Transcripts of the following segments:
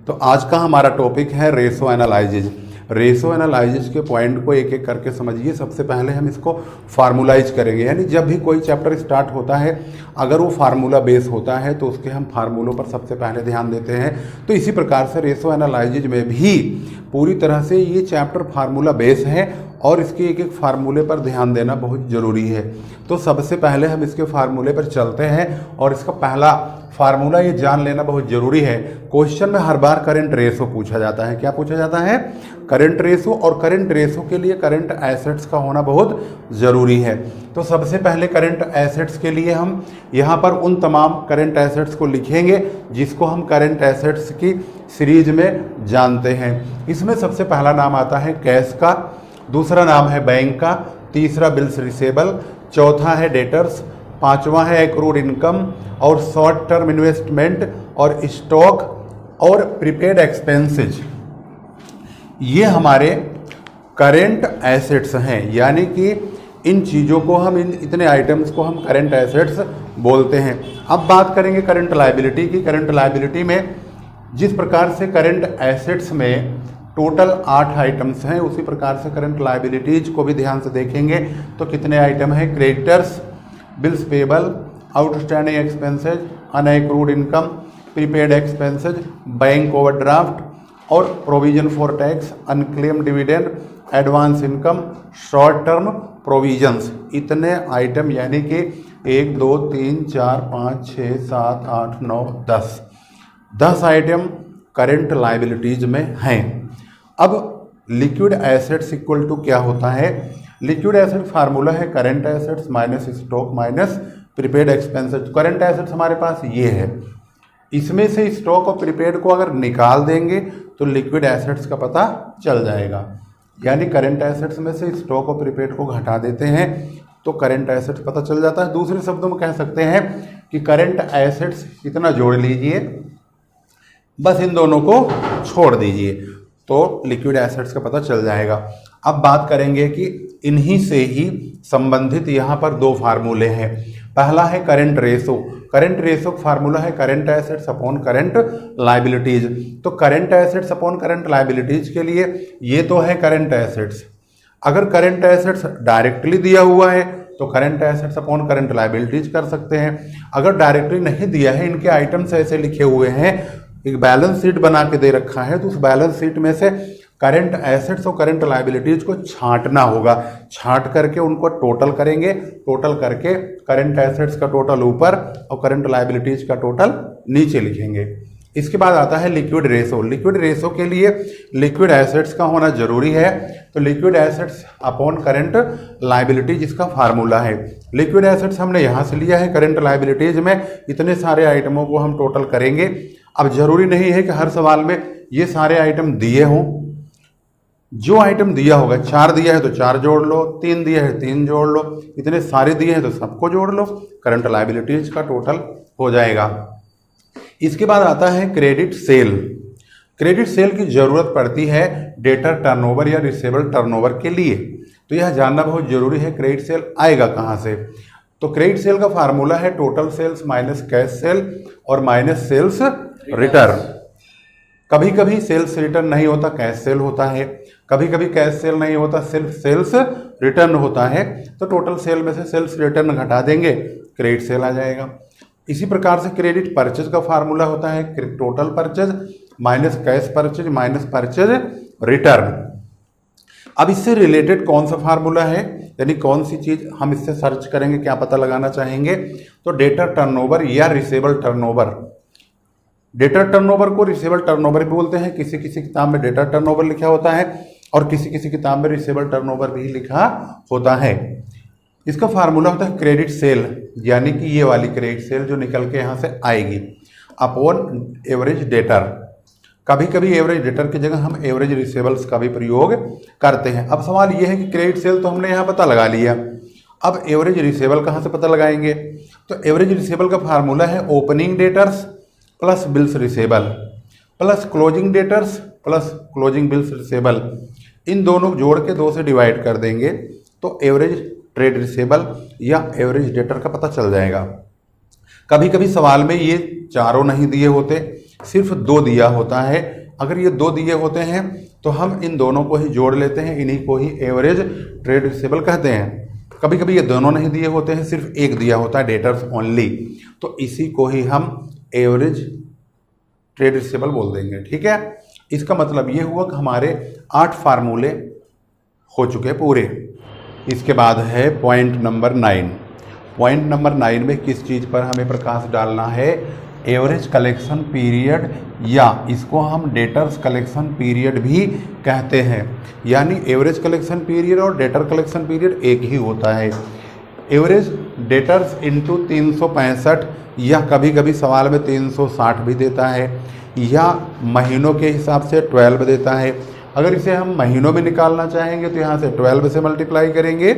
तो आज का हमारा टॉपिक है रेशो एनालिसिस। रेशो एनालिसिस के पॉइंट को एक एक करके समझिए। सबसे पहले हम इसको फार्मूलाइज करेंगे, यानी जब भी कोई चैप्टर स्टार्ट होता है अगर वो फार्मूला बेस होता है तो उसके हम फार्मूलों पर सबसे पहले ध्यान देते हैं। तो इसी प्रकार से रेशो एनालिसिस में भी पूरी तरह से ये चैप्टर फार्मूला बेस है और इसके एक एक फार्मूले पर ध्यान देना बहुत ज़रूरी है। तो सबसे पहले हम इसके फार्मूले पर चलते हैं और इसका पहला फार्मूला ये जान लेना बहुत ज़रूरी है। क्वेश्चन में हर बार करंट रेशो पूछा जाता है। क्या पूछा जाता है? Current ratio. और करंट रेशो के लिए करंट एसेट्स का होना बहुत ज़रूरी है। तो सबसे पहले करंट एसेट्स के लिए हम यहाँ पर उन तमाम करंट एसेट्स को लिखेंगे जिसको हम करंट एसेट्स की सीरीज में जानते हैं। इसमें सबसे पहला नाम आता है कैश का, दूसरा नाम है बैंक का, तीसरा बिल्स रिसेबल, चौथा है डेटर्स, पांचवा है एक्रूड इनकम और शॉर्ट टर्म इन्वेस्टमेंट और स्टॉक और प्रीपेड एक्सपेंसेज। ये हमारे करेंट एसेट्स हैं, यानी कि इन चीज़ों को हम इतने आइटम्स को हम करेंट एसेट्स बोलते हैं। अब बात करेंगे करंट लायबिलिटी की। करंट लायबिलिटी में जिस प्रकार से करंट एसेट्स में टोटल 8 आइटम्स हैं, उसी प्रकार से करंट लायबिलिटीज को भी ध्यान से देखेंगे तो कितने आइटम हैं? Creditors, bills payable, outstanding expenses, unaccrued income, prepaid expenses, bank overdraft और provision for tax, unclaimed dividend, advance income, short term provisions. इतने आइटम यानी कि 1 2 3 4 5 6 7 8 9 10 आइटम करंट लायबिलिटीज में हैं। अब लिक्विड एसेट्स इक्वल टू क्या होता है? लिक्विड एसेट फार्मूला है current assets minus stock minus prepaid expenses. Current assets हमारे पास ये है, इसमें से स्टॉक और प्रीपेड को अगर निकाल देंगे तो लिक्विड एसेट्स का पता चल जाएगा। यानी करंट एसेट्स में से स्टॉक और प्रीपेड को घटा देते हैं तो करंट एसेट्स पता चल जाता है। दूसरे शब्दों में कह सकते हैं कि करंट एसेट्स इतना जोड़ लीजिए, बस इन दोनों को छोड़ दीजिए तो लिक्विड एसेट्स का पता चल जाएगा। अब बात करेंगे कि इन्हीं से ही संबंधित यहाँ पर 2 फार्मूले हैं। पहला है current ratio. Current ratio formula है current assets upon current liabilities. तो current assets upon current liabilities के लिए ये तो है करंट एसेट्स। अगर करंट एसेट्स डायरेक्टली दिया हुआ है तो current assets upon current liabilities कर सकते हैं। अगर डायरेक्टली नहीं दिया है, इनके आइटम्स ऐसे लिखे हुए हैं, एक बैलेंस शीट बना के दे रखा है, तो उस बैलेंस शीट में से करंट एसेट्स और करंट लायबिलिटीज को छांटना होगा। छांट करके उनको टोटल करेंगे, टोटल करके करंट एसेट्स का टोटल ऊपर और करंट लायबिलिटीज का टोटल नीचे लिखेंगे। इसके बाद आता है लिक्विड रेशो। लिक्विड रेशो के लिए लिक्विड एसेट्स का होना जरूरी है, तो liquid assets upon current liabilities इसका फार्मूला है। लिक्विड एसेट्स हमने यहाँ से लिया है, करंट लायबिलिटीज में इतने सारे आइटमों को हम टोटल करेंगे। अब जरूरी नहीं है कि हर सवाल में ये सारे आइटम दिए हों। जो आइटम दिया होगा, 4 दिया है तो 4 जोड़ लो, 3 दिया है 3 जोड़ लो, इतने सारे दिए हैं तो सबको जोड़ लो, करंट लायबिलिटीज का टोटल हो जाएगा। इसके बाद आता है क्रेडिट सेल। क्रेडिट सेल की जरूरत पड़ती है डेटर टर्नओवर या रिसेबल टर्नओवर के लिए, तो यह जानना बहुत जरूरी है क्रेडिट सेल आएगा कहाँ से। तो क्रेडिट सेल का फार्मूला है total sales minus cash sale और माइनस सेल्स रिटर्न। कभी कभी सेल्स रिटर्न नहीं होता, कैश सेल होता है। कभी कभी कैश सेल नहीं होता, सिर्फ सेल्स रिटर्न होता है। तो टोटल सेल में से सेल्स रिटर्न घटा देंगे, क्रेडिट सेल आ जाएगा। इसी प्रकार से क्रेडिट परचेज का फार्मूला होता है total purchase minus cash purchase minus purchase return. अब इससे रिलेटेड कौन सा फार्मूला है, यानी कौन सी चीज हम इससे सर्च करेंगे, क्या पता लगाना चाहेंगे, तो डेटर टर्नओवर या रिसेबल टर्नओवर। डेटर टर्नओवर को रिसेबल टर्नओवर भी बोलते हैं। किसी किसी किताब में डेटर टर्नओवर लिखा होता है और किसी किसी किताब में रिसेबल टर्नओवर भी लिखा होता है। इसका फार्मूला होता है क्रेडिट सेल, यानी कि ये वाली क्रेडिट सेल जो निकल के यहाँ से आएगी, अपॉन एवरेज डेटर। कभी कभी एवरेज डेटर की जगह हम एवरेज रिसेबल्स का भी प्रयोग करते हैं। अब सवाल ये है कि क्रेडिट सेल तो हमने यहाँ पता लगा लिया, अब एवरेज रिसेबल कहाँ से पता लगाएंगे? तो एवरेज रिसेबल का फार्मूला है opening debtors plus bills receivable plus closing debtors plus closing bills receivable. इन दोनों जोड़ के 2 से डिवाइड कर देंगे तो एवरेज ट्रेड रिसेबल या एवरेज डेटर का पता चल जाएगा। कभी कभी सवाल में ये चारों नहीं दिए होते, सिर्फ 2 दिया होता है। अगर ये 2 दिए होते हैं तो हम इन दोनों को ही जोड़ लेते हैं, इन्हीं को ही एवरेज ट्रेड रिसीवेबल कहते हैं। कभी कभी ये दोनों नहीं दिए होते हैं, सिर्फ एक दिया होता है, डेटर्स ओनली, तो इसी को ही हम एवरेज ट्रेड रिसीवेबल बोल देंगे। ठीक है, इसका मतलब ये हुआ कि हमारे 8 फार्मूले हो चुके पूरे। इसके बाद है पॉइंट नंबर 9। पॉइंट नंबर 9 में किस चीज़ पर हमें प्रकाश डालना है? एवरेज कलेक्शन पीरियड, या इसको हम डेटर्स कलेक्शन पीरियड भी कहते हैं। यानी एवरेज कलेक्शन पीरियड और डेटर कलेक्शन पीरियड एक ही होता है। एवरेज डेटर्स इंटू 365, या कभी कभी सवाल में 360 भी देता है, या महीनों के हिसाब से 12 देता है। अगर इसे हम महीनों में निकालना चाहेंगे तो यहाँ से 12 से मल्टीप्लाई करेंगे।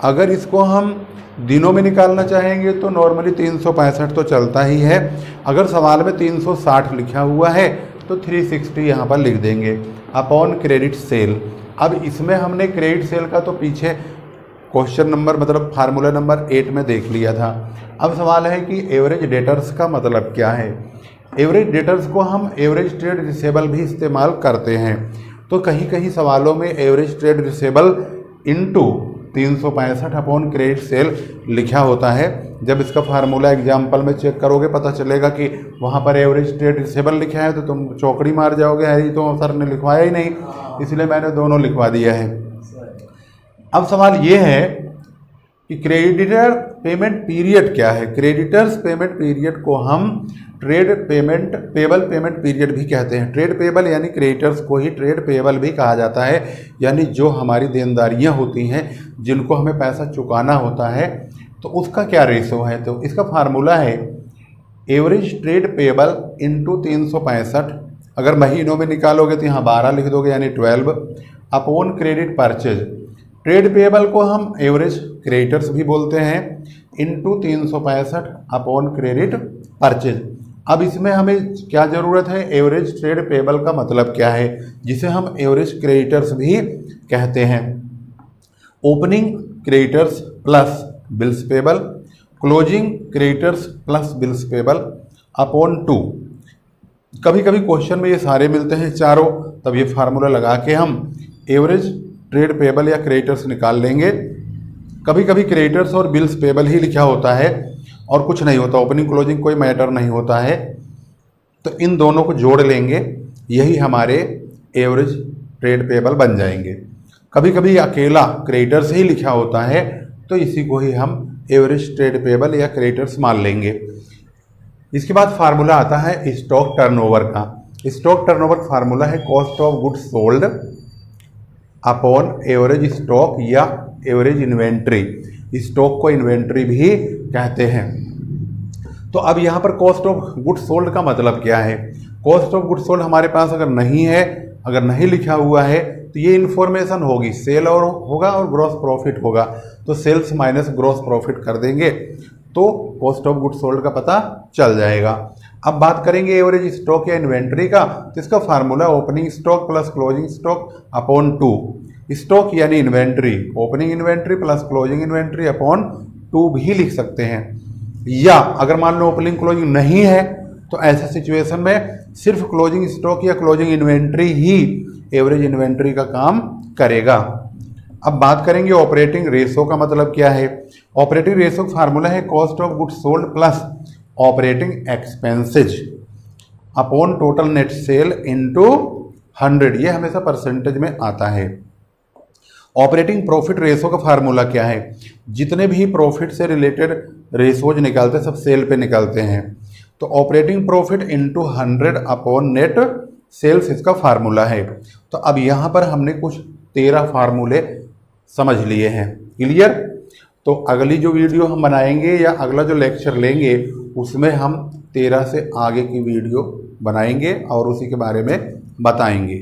अगर इसको हम दिनों में निकालना चाहेंगे तो नॉर्मली 365 तो चलता ही है। अगर सवाल में 360 लिखा हुआ है तो 360 यहाँ पर लिख देंगे अपॉन क्रेडिट सेल। अब इसमें हमने क्रेडिट सेल का तो पीछे क्वेश्चन नंबर मतलब फार्मूला नंबर 8 में देख लिया था। अब सवाल है कि एवरेज डेटर्स का मतलब क्या है। एवरेज डेटर्स को हम एवरेज ट्रेड रिसीवेबल भी इस्तेमाल करते हैं। तो कहीं कहीं सवालों में average trade receivable into 365 upon credit sale लिखा होता है। जब इसका फार्मूला एग्जाम्पल में चेक करोगे पता चलेगा कि वहाँ पर एवरेज ट्रेड रिसीवेबल लिखा है, तो तुम चौकड़ी मार जाओगे, है तो सर ने लिखवाया ही नहीं, इसलिए मैंने दोनों लिखवा दिया है। अब सवाल ये है कि क्रेडिटर पेमेंट पीरियड क्या है। क्रेडिटर्स पेमेंट पीरियड को हम trade payment payable payment period भी कहते हैं। ट्रेड पेबल यानी क्रेडिटर्स को ही ट्रेड पेबल भी कहा जाता है, यानी जो हमारी देनदारियां होती हैं जिनको हमें पैसा चुकाना होता है, तो उसका क्या रेशो है। तो इसका फार्मूला है एवरेज ट्रेड पेबल इंटू 365। अगर महीनों में निकालोगे तो यहाँ 12 लिख दोगे यानी 12 upon credit purchase. Trade payable को हम एवरेज क्रेडिटर्स भी बोलते हैं इंटू 365 अपॉन क्रेडिट परचेज। अब इसमें हमें क्या ज़रूरत है, एवरेज ट्रेड पेबल का मतलब क्या है, जिसे हम एवरेज क्रेडिटर्स भी कहते हैं। Opening creditors plus bills payable, closing creditors plus bills payable upon 2। कभी कभी क्वेश्चन में ये सारे मिलते हैं चारों, तब ये फार्मूला लगा के हम एवरेज ट्रेड पेबल या क्रेडिटर्स निकाल लेंगे। कभी कभी क्रेडिटर्स और बिल्स पेबल ही लिखा होता है और कुछ नहीं होता, ओपनिंग क्लोजिंग कोई मैटर नहीं होता है, तो इन दोनों को जोड़ लेंगे, यही हमारे एवरेज ट्रेड पेबल बन जाएंगे। कभी कभी अकेला क्रेडिटर्स ही लिखा होता है, तो इसी को ही हम एवरेज ट्रेड पेबल या क्रेडिटर्स मान लेंगे। इसके बाद फार्मूला आता है स्टॉक टर्नओवर का। स्टॉक टर्नओवर फार्मूला है cost of goods sold upon average stock या एवरेज इन्वेंट्री। स्टॉक को इन्वेंट्री भी कहते हैं। तो अब यहाँ पर कॉस्ट ऑफ गुड्स सोल्ड का मतलब क्या है। कॉस्ट ऑफ गुड्स सोल्ड हमारे पास अगर नहीं है, अगर नहीं लिखा हुआ है, तो ये इन्फॉर्मेशन होगी, सेल और होगा और ग्रॉस प्रॉफिट होगा, तो सेल्स माइनस ग्रॉस प्रॉफिट कर देंगे तो कॉस्ट ऑफ गुड्स सोल्ड का पता चल जाएगा। अब बात करेंगे एवरेज स्टॉक या इन्वेंट्री का, तो इसका formula opening stock plus closing stock upon 2। Stock यानी inventory, opening inventory plus closing inventory upon 2 भी लिख सकते हैं। या अगर मान लो ओपनिंग क्लोजिंग नहीं है, तो ऐसे सिचुएशन में सिर्फ क्लोजिंग स्टॉक या क्लोजिंग इन्वेंट्री ही एवरेज इन्वेंट्री का काम करेगा। अब बात करेंगे ऑपरेटिंग रेशो का मतलब क्या है। ऑपरेटिंग रेशो का फार्मूला है cost of goods sold plus operating expenses upon total net cell into 100। ये हमेशा परसेंटेज में आता है। ऑपरेटिंग प्रॉफिट रेशो का फार्मूला क्या है। जितने भी प्रॉफिट से रिलेटेड रेशोज निकालते हैं सब सेल पे निकलते हैं, तो operating profit into 100 upon net sales इसका फार्मूला है। तो अब यहाँ पर हमने कुछ 13 फार्मूले समझ लिए हैं। क्लियर। तो अगली जो वीडियो हम बनाएंगे या अगला जो लेक्चर लेंगे उसमें हम 13 से आगे की वीडियो बनाएंगे और उसी के बारे में बताएंगे।